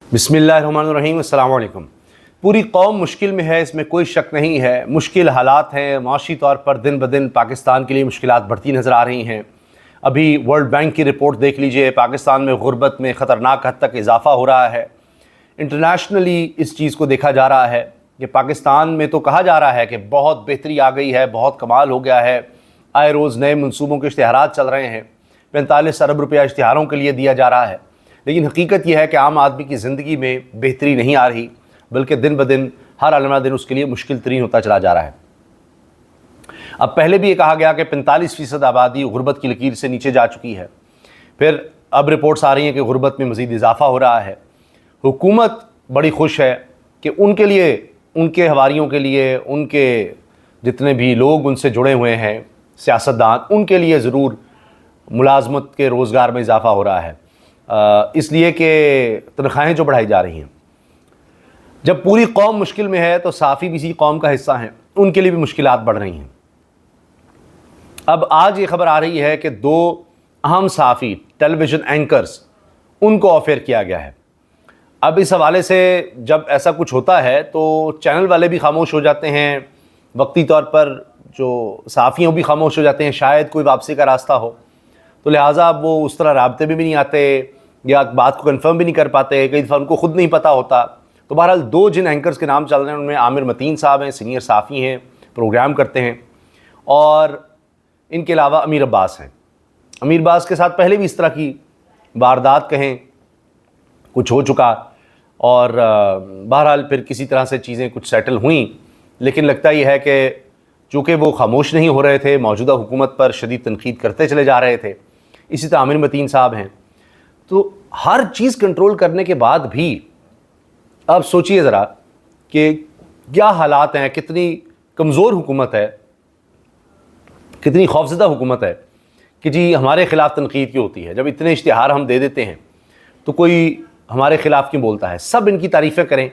बिस्मिल्लाहिर्रहमानिर्रहीम, अस्सलाम वालेकुम। पूरी कौम मुश्किल में है, इसमें कोई शक नहीं है। मुश्किल हालात हैं, माशी तौर पर दिन ब दिन पाकिस्तान के लिए मुश्किलात बढ़ती नज़र आ रही हैं। अभी वर्ल्ड बैंक की रिपोर्ट देख लीजिए, पाकिस्तान में गुर्बत में ख़तरनाक हद तक इजाफ़ा हो रहा है। इंटरनेशनली इस चीज़ को देखा जा रहा है कि पाकिस्तान में तो कहा जा रहा है कि बहुत बेहतरी आ गई है, बहुत कमाल हो गया है, आए रोज़ नए मनसूबों के इश्तिहारात चल रहे हैं, 45 अरब रुपया इश्तिहारों के लिए दिया जा रहा है। लेकिन हकीकत यह है कि आम आदमी की ज़िंदगी में बेहतरी नहीं आ रही, बल्कि दिन ब दिन हर आलमा दिन उसके लिए मुश्किल तरीन होता चला जा रहा है। अब पहले भी ये कहा गया कि 45% आबादी गुर्बत की लकीर से नीचे जा चुकी है, फिर अब रिपोर्ट्स आ रही हैं कि गुर्बत में मज़ीद इजाफ़ा हो रहा है। हुकूमत बड़ी खुश है कि उनके लिए, उनके हवारियों के लिए, उनके जितने भी लोग उनसे जुड़े हुए हैं सियासतदान, उनके लिए ज़रूर मुलाजमत के रोज़गार में इजाफ़ा हो रहा है, इसलिए कि तनख्वाहें जो बढ़ाई जा रही हैं। जब पूरी कौम मुश्किल में है तो साफ़ी भी इसी कौम का हिस्सा हैं, उनके लिए भी मुश्किलात बढ़ रही हैं। अब आज ये खबर आ रही है कि 2 अहम साफ़ी टेलीविज़न एंकर्स, उनको ऑफर किया गया है। अब इस हवाले से जब ऐसा कुछ होता है तो चैनल वाले भी खामोश हो जाते हैं, वक्ती तौर पर जो साफ़ियों भी खामोश हो जाते हैं, शायद कोई वापसी का रास्ता हो, तो लिहाजा वो उस तरह राब्ते में भी नहीं आते या बात को कंफर्म भी नहीं कर पाते, कई दफ़ा उनको खुद नहीं पता होता। तो बहरहाल 2 जिन एंकर्स के नाम चल रहे हैं उनमें आमिर मतीन साहब हैं, सीनियर साफ़ी हैं, प्रोग्राम करते हैं, और इनके अलावा अमीर अब्बास हैं। अमीर अब्बास के साथ पहले भी इस तरह की वारदात कहें कुछ हो चुका, और बहरहाल फिर किसी तरह से चीज़ें कुछ सेटल हुई। लेकिन लगता ही है कि चूँकि वो खामोश नहीं हो रहे थे, मौजूदा हुकूमत पर शदीद तनकीद करते चले जा रहे थे। इसी तरह आमिर मतीन साहब हैं। तो हर चीज़ कंट्रोल करने के बाद भी अब सोचिए ज़रा कि क्या हालात हैं, कितनी कमज़ोर हुकूमत है, कितनी खौफज़दा हुकूमत है कि जी हमारे ख़िलाफ़ तनकीद क्यों होती है। जब इतने इश्तिहार हम दे देते हैं तो कोई हमारे ख़िलाफ़ क्यों बोलता है। सब इनकी तारीफ़ें करें,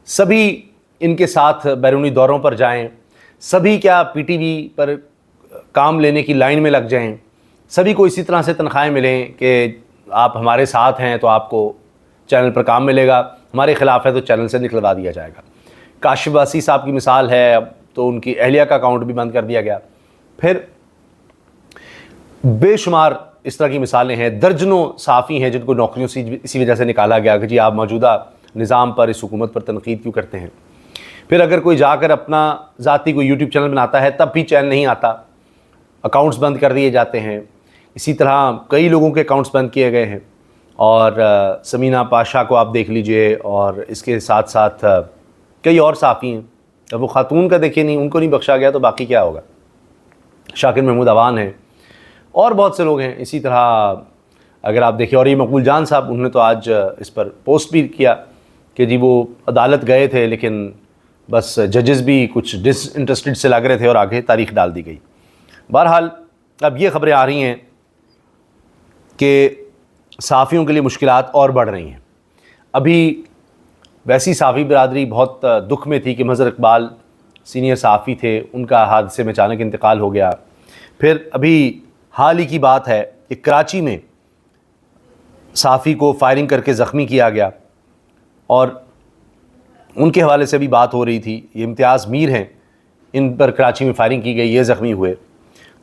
सभी इनके साथ बैरूनी दौरों पर जाएं, सभी क्या पीटीवी पर काम लेने की लाइन में लग जाएं, सभी को इसी तरह से तनख्वाहें मिलें कि आप हमारे साथ हैं तो आपको चैनल पर काम मिलेगा, हमारे ख़िलाफ़ है तो चैनल से निकलवा दिया जाएगा। काशिफ वासी साहब की मिसाल है, अब तो उनकी अहलिया का अकाउंट भी बंद कर दिया गया। फिर बेशुमार इस तरह की मिसालें हैं, दर्जनों साफ़ी हैं जिनको नौकरियों से इसी वजह से निकाला गया कि जी आप मौजूदा निज़ाम पर, इस हुकूमत पर तनकीद क्यों करते हैं। फिर अगर कोई जाकर अपना ज़ाती कोई यूट्यूब चैनल बनाता है तब भी चैनल नहीं आता, अकाउंट्स बंद कर दिए जाते हैं। इसी तरह कई लोगों के अकाउंट्स बंद किए गए हैं, और समीना पाशा को आप देख लीजिए, और इसके साथ साथ कई और साफ़ी हैं। अब वो खातून का देखिए नहीं, उनको नहीं बख्शा गया तो बाकी क्या होगा। शाकिर महमूद अवान हैं और बहुत से लोग हैं। इसी तरह अगर आप देखिए, और ये मकबूल जान साहब, उन्होंने तो आज इस पर पोस्ट भी किया कि जी वो अदालत गए थे लेकिन बस जजेस भी कुछ डिसइंटरेस्टेड से लग रहे थे और आगे तारीख़ डाल दी गई। बहरहाल अब ये ख़बरें आ रही हैं कि साफ़ियों के लिए मुश्किलात और बढ़ रही हैं। अभी वैसी साफ़ी बरादरी बहुत दुख में थी कि मज़हर इकबाल सीनियर साफ़ी थे, उनका हादसे में अचानक इंतकाल हो गया। फिर अभी हाल ही की बात है कि कराची में साफ़ी को फायरिंग करके ज़ख्मी किया गया, और उनके हवाले से भी बात हो रही थी। ये इम्तियाज़ मीर हैं, इन पर कराची में फायरिंग की गई, ये ज़ख्मी हुए।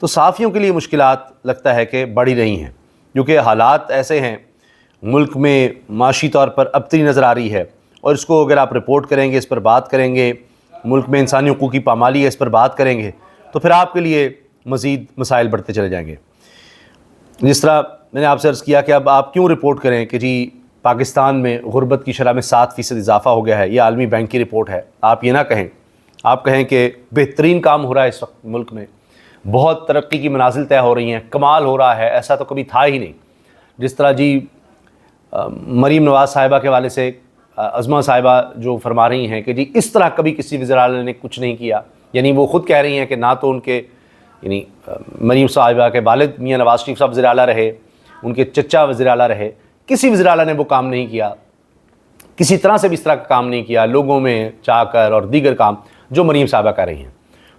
तो साफ़ियों के लिए मुश्किलात लगता है कि बढ़ ही रही हैं, क्योंकि हालात ऐसे हैं, मुल्क में माशी तौर पर अबतरी नज़र आ रही है। और इसको अगर आप रिपोर्ट करेंगे, इस पर बात करेंगे, मुल्क में इंसानी हुकूक़ की पामाली है, इस पर बात करेंगे, तो फिर आपके लिए मज़ीद मसाइल बढ़ते चले जाएंगे। जिस तरह मैंने आपसे अर्ज़ किया कि अब आप क्यों रिपोर्ट करें कि जी पाकिस्तान में गुर्बत की शरह में 7% इजाफ़ा हो गया है, ये आलमी बैंक की रिपोर्ट है। आप ये ना कहें, आप कहें कि बेहतरीन काम हो रहा है इस वक्त मुल्क में, बहुत तरक्की की मनाजिल तय हो रही हैं, कमाल हो रहा है, ऐसा तो कभी था ही नहीं। जिस तरह जी मरीम नवाज़ साहिबा के वाले से अज़मा साहिबा जो फरमा रही हैं कि जी इस तरह कभी किसी वज़ीर-ए-आला ने कुछ नहीं किया, यानी वो ख़ुद कह रही हैं कि ना तो उनके यानी मरीम साहिबा के वालिद मियाँ नवाज़ शरीफ साहब वज़ीर-ए-आला रहे, उनके चचा वज़ीर-ए-आला रहे, किसी वज़ीर-ए-आला ने वो काम नहीं किया, किसी तरह से भी इस तरह का काम नहीं किया, लोगों में चाकर और दीगर काम जो मरीम साहिबा कर रही हैं।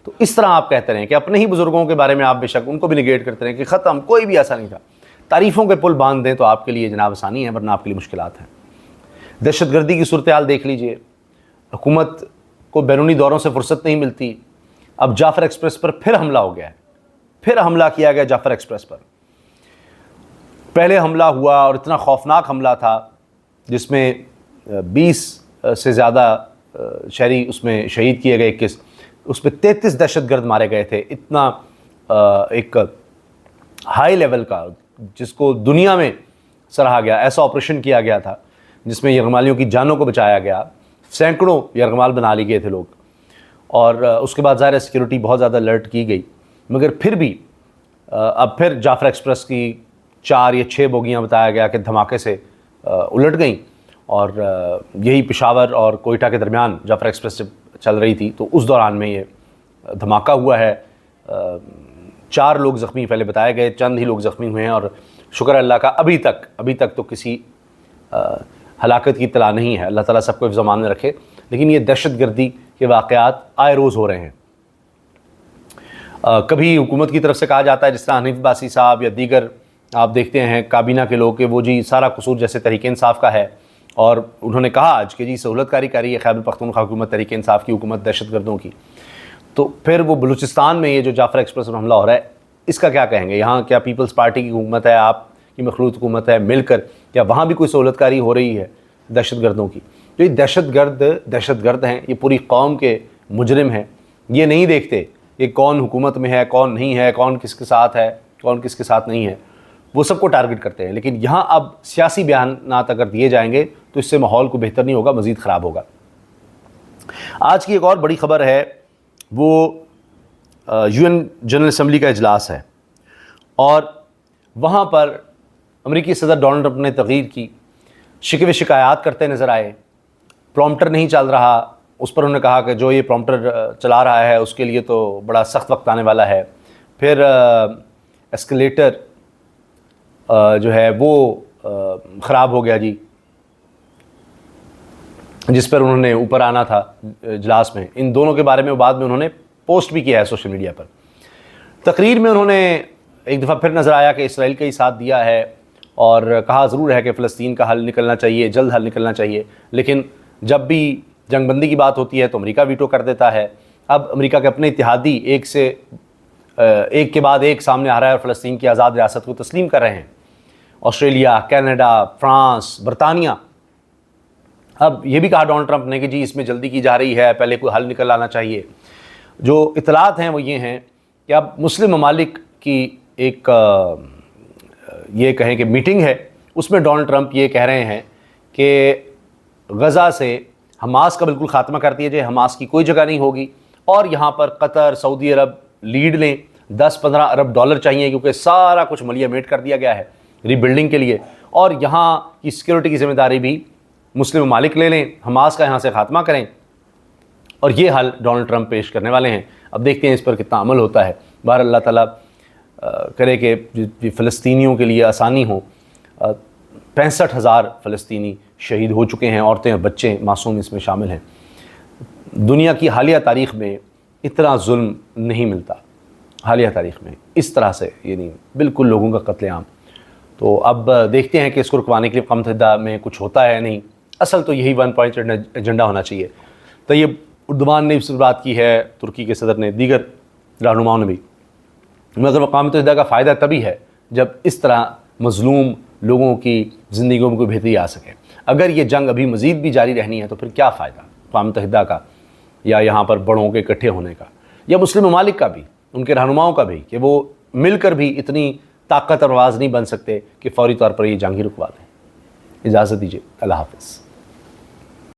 तो इस तरह आप कहते रहें कि अपने ही बुज़ुर्गों के बारे में आप बेशक उनको भी निगेट करते रहें कि ख़त्म, कोई भी ऐसा नहीं था। तारीफ़ों के पुल बांध दें तो आपके लिए जनाब आसानी है, वरना आपके लिए मुश्किलात हैं। दहशत गर्दी की सूरत हाल देख लीजिए, हुकूमत को बैरूनी दौरों से फुर्सत नहीं मिलती। अब जाफ़र एक्सप्रेस पर फिर हमला हो गया है, फिर हमला किया गया जाफ़र एक्सप्रेस पर। पहले हमला हुआ और इतना खौफनाक हमला था जिसमें 20 से ज़्यादा शहरी उसमें शहीद किए गए, 21, उसमें 33 दहशतगर्द मारे गए थे। इतना एक हाई लेवल का, जिसको दुनिया में सराहा गया, ऐसा ऑपरेशन किया गया था जिसमें यरगमालियों की जानों को बचाया गया। सैकड़ों यरगमाल बना लिए गए थे लोग, और उसके बाद ज़ाहिर सिक्योरिटी बहुत ज़्यादा अलर्ट की गई। मगर फिर भी अब फिर जाफ़र एक्सप्रेस की 4 या 6 बोगियाँ बताया गया कि धमाके से उलट गईं, और यही पेशावर और कोयटा के दरमियान जाफ़र एक्सप्रेस जब चल रही थी तो उस दौरान में ये धमाका हुआ है। 4 लोग ज़ख्मी पहले बताए गए, चंद ही लोग ज़ख्मी हुए हैं, और शुक्र अल्लाह का अभी तक तो किसी हलाकत की इत्तला नहीं है। अल्लाह ताला सबको हिफ्ज़ अमान में रखे। लेकिन ये दहशत गर्दी के वाक़यात आए रोज़ हो रहे हैं। कभी हुकूमत की तरफ से कहा जाता है, जिस तरह हनीफ अब्बासी साहब या दीगर आप देखते हैं काबीना के लोग, कि वो जी सारा कसूर जैसे तहरीक इंसाफ का है, और उन्होंने कहा आज कि जी सहूलतकारी करी है खैबर पख्तूनख्वा हुकूमत, तहरीक इंसाफ की हुकूमत दहशतगर्दों की। तो फिर वो बलूचिस्तान में ये जो जाफ़र एक्सप्रेस पर हमला हो रहा है, इसका क्या कहेंगे? यहाँ क्या पीपल्स पार्टी की हुकूमत है, आपकी मखलूत हुकूमत है, मिलकर क्या वहाँ भी कोई सहूलतकारी हो रही है दहशतगर्दों की? तो ये दहशतगर्द हैं, ये पूरी कौम के मुजरिम हैं। ये नहीं देखते कि कौन हुकूमत में है, कौन नहीं है, कौन किसके साथ है, कौन किसके साथ नहीं है, वो सबको टारगेट करते हैं। लेकिन यहाँ अब सियासी बयानात अगर दिए जाएंगे तो इससे माहौल को बेहतर नहीं होगा, मज़ीद ख़राब होगा। आज की एक और बड़ी ख़बर है, वो UN जनरल असम्बली का इजलास है, और वहाँ पर अमेरिकी सदर डोनाल्ड ट्रंप ने तग़यीर की, शिकवे शिकायत करते नज़र आए। प्रॉम्प्टर नहीं चल रहा, उस पर उन्होंने कहा कि जो ये प्रॉम्प्टर चला रहा है उसके लिए तो बड़ा सख्त वक्त आने वाला है। फिर एस्केलेटर जो है वो ख़राब हो गया जी, जिस पर उन्होंने ऊपर आना था इजलास में। इन दोनों के बारे में बाद में उन्होंने पोस्ट भी किया है सोशल मीडिया पर। तकरीर में उन्होंने एक दफ़ा फिर नज़र आया कि इसराइल का ही साथ दिया है, और कहा ज़रूर है कि फ़लस्तीन का हल निकलना चाहिए, जल्द हल निकलना चाहिए। लेकिन जब भी जंगबंदी की बात होती है तो अमेरिका वीटो कर देता है। अब अमेरिका के अपने इत्तेहादी एक के बाद एक सामने आ रहा है और फ़लस्तीन की आज़ाद रियासत को तस्लीम कर रहे हैं। ऑस्ट्रेलिया, कनाडा, फ्रांस, बरतानिया। अब ये भी कहा डोनाल्ड ट्रंप ने कि जी इसमें जल्दी की जा रही है, पहले कोई हल निकल आना चाहिए। जो इतलात हैं वो ये हैं कि अब मुस्लिम ममालिक की एक ये कहें कि मीटिंग है, उसमें डोनाल्ड ट्रंप ये कह रहे हैं कि गज़ा से हमास का बिल्कुल ख़ात्मा कर दिया जाए, हमास की कोई जगह नहीं होगी, और यहाँ पर कतर, सऊदी अरब लीड लें। 10-15 अरब डॉलर चाहिए, क्योंकि सारा कुछ मलिया मेट कर दिया गया है रीबिल्डिंग के लिए, और यहाँ की सिक्योरिटी की ज़िम्मेदारी भी मुस्लिम ममालिक ले लें, हमास का यहाँ से ख़ात्मा करें। और ये हल डोनाल्ड ट्रंप पेश करने वाले हैं। अब देखते हैं इस पर कितना अमल होता है। बहर अल्लाह ताला करे कि फ़लस्तीनियों के लिए आसानी हो। 65,000 फ़लस्तीनी शहीद हो चुके हैं, औरतें और बच्चे मासूम इसमें शामिल हैं। दुनिया की हालिया तारीख़ में इतना जुल्म नहीं मिलता, हालिया तारीख़ में इस तरह से, यानी बिल्कुल लोगों का कत्लेआम। तो अब देखते हैं कि इसको रुकवाने के लिए अक़वाम मुत्तहिदा में कुछ होता है नहीं। असल तो यही 1 पॉइंट एजेंडा होना चाहिए। तैयब उर्दवान ने इस बात की है, तुर्की के सदर ने, दीगर रहनुमाओं ने भी। मगर अक़वाम मुत्तहिदा का फ़ायदा तभी है जब इस तरह मज़लूम लोगों की ज़िंदगियों में कोई बेहतरी आ सके। अगर ये जंग अभी मज़ीद भी जारी रहनी है तो फिर क्या फ़ायदा अक़वाम मुत्तहिदा का, या यहाँ पर बड़ों के इकट्ठे होने का, या मुस्लिम ममालिक का भी, उनके रहनुमाओं का भी, कि वो मिलकर भी इतनी ताकत और आवाज़ नहीं बन सकते कि फ़ौरी तौर पर ये जंग ही रुकवा दें। इजाज़त दीजिए, अल्लाह हाफ़िज़।